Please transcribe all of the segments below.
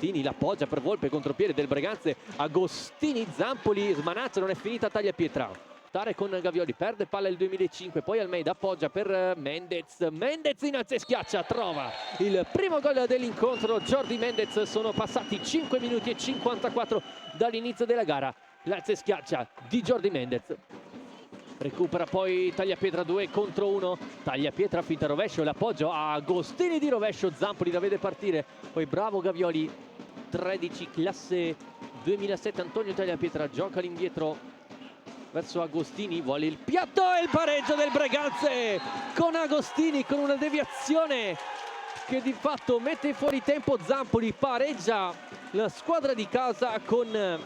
Agostini l'appoggia per Volpe, contropiede del Breganze, Agostini, Zampoli, smanaccia, non è finita, Tagliapietra. Stare con Gavioli, perde palla il 2005, poi Almeida appoggia per Mendez, Mendez innalza e schiaccia, trova il primo gol dell'incontro. Jordi Mendez, sono passati 5 minuti e 54 dall'inizio della gara, l'alza e schiaccia di Jordi Mendez. Recupera poi Tagliapietra, 2 contro 1, Tagliapietra finta rovescio, l'appoggio a Agostini di rovescio, Zampoli la vede partire, poi bravo Gavioli, 13 classe 2007, Antonio Tagliapietra gioca all'indietro verso Agostini, vuole il piatto e il pareggio del Breganze con Agostini, con una deviazione che di fatto mette fuori tempo Zampoli, pareggia la squadra di casa con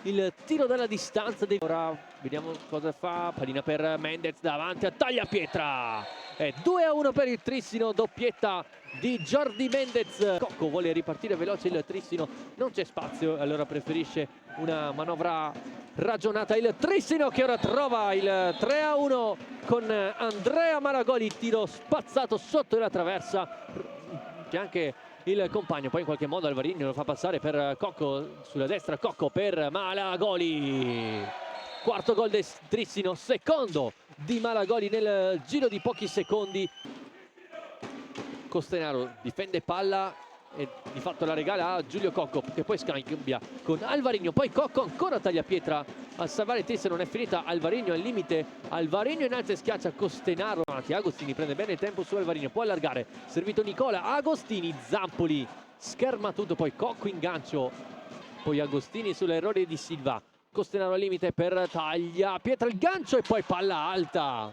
il tiro dalla distanza. Ora vediamo cosa fa, pallina per Mendez davanti a Tagliapietra, è 2-1 per il Trissino, doppietta di Jordi Mendez. Cocco vuole ripartire veloce, il Trissino non c'è spazio, allora preferisce una manovra ragionata il Trissino, che ora trova il 3-1 con Andrea Malagoli, tiro spazzato sotto la traversa, c'è anche il compagno, poi in qualche modo Alvarinho lo fa passare per Cocco sulla destra, Cocco per Malagoli, quarto gol del Trissino, secondo di Malagoli nel giro di pochi secondi. Costenaro difende palla e di fatto la regala a Giulio Cocco, che poi scambia con Alvarinho, poi Cocco ancora Tagliapietra a salvare Tessa, non è finita, Alvarinho al limite, Alvarinho in alto e schiaccia Costenaro, Agostini prende bene il tempo su Alvarinho, può allargare, servito Nicola, Agostini, Zampoli scherma tutto, poi Cocco in gancio, poi Agostini sull'errore di Silva, Costenaro al limite per Tagliapietra, il gancio e poi palla alta.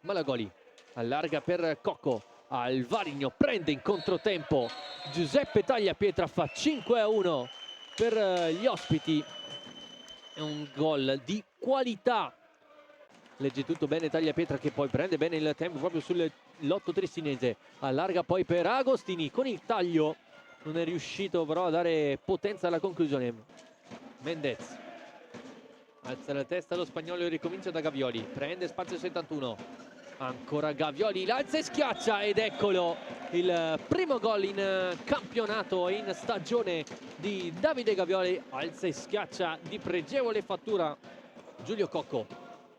Malagoli allarga per Cocco, Alvarinho prende in controtempo Giuseppe Tagliapietra, fa 5-1 per gli ospiti, è un gol di qualità, legge tutto bene Tagliapietra, che poi prende bene il tempo proprio sull'otto tristinese, allarga poi per Agostini, con il taglio non è riuscito però a dare potenza alla conclusione. Mendez alza la testa lo spagnolo e ricomincia da Gavioli, prende spazio 71, ancora Gavioli, l'alza e schiaccia, ed eccolo il primo gol in campionato e in stagione di Davide Gavioli, alza e schiaccia di pregevole fattura. Giulio Cocco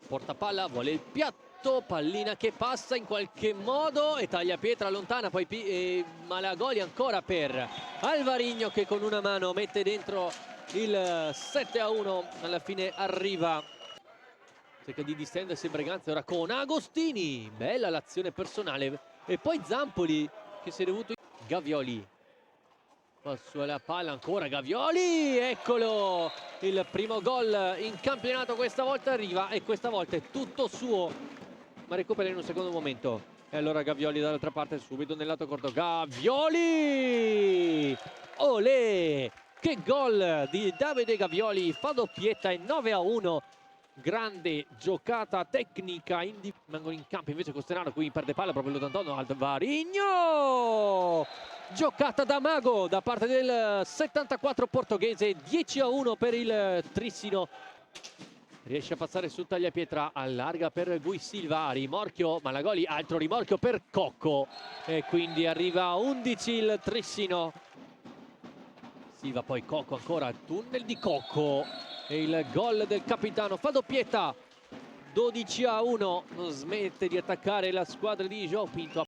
porta palla, vuole il piatto, pallina che passa in qualche modo e Tagliapietra lontana, poi Malagoli ancora per Alvarinho, che con una mano mette dentro il 7-1, alla fine arriva, cerca di distendersi il Breganze ora con Agostini, bella l'azione personale, e poi Zampoli che si è dovuto, Gavioli passa la palla, ancora Gavioli, eccolo il primo gol in campionato, questa volta arriva e questa volta è tutto suo, ma recupera in un secondo momento, e allora Gavioli dall'altra parte subito nel lato corto, Gavioli, olè, che gol di Davide Gavioli, fa doppietta e 9-1. Grande giocata tecnica, rimangono in campo invece Costenaro, qui perde palla proprio l'81, Alvarinho, giocata da mago da parte del 74 portoghese, 10-1 per il Trissino, riesce a passare su Tagliapietra, allarga per Gui Silva, rimorchio Malagoli, altro rimorchio per Cocco e quindi arriva a 11 il Trissino. Silva, poi Cocco ancora, tunnel di Cocco e il gol del capitano, fa doppietta, 12-1, non smette di attaccare la squadra di João Pinto.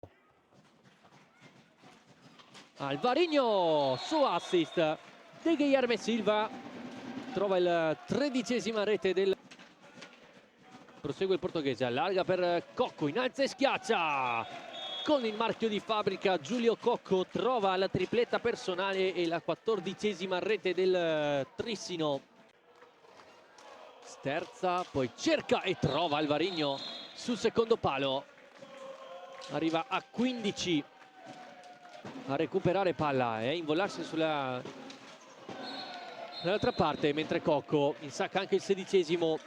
Alvarinho su assist di Guilherme Silva, trova il 13ª rete del... Prosegue il portoghese, allarga per Cocco, innalza e schiaccia, con il marchio di fabbrica Giulio Cocco trova la tripletta personale e la 14ª rete del Trissino. Sterza, poi cerca e trova Alvarinho sul secondo palo, arriva a 15 a recuperare palla e invollarsi dall'altra parte, mentre Cocco insacca anche il 16º.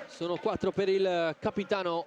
Sono 4 per il capitano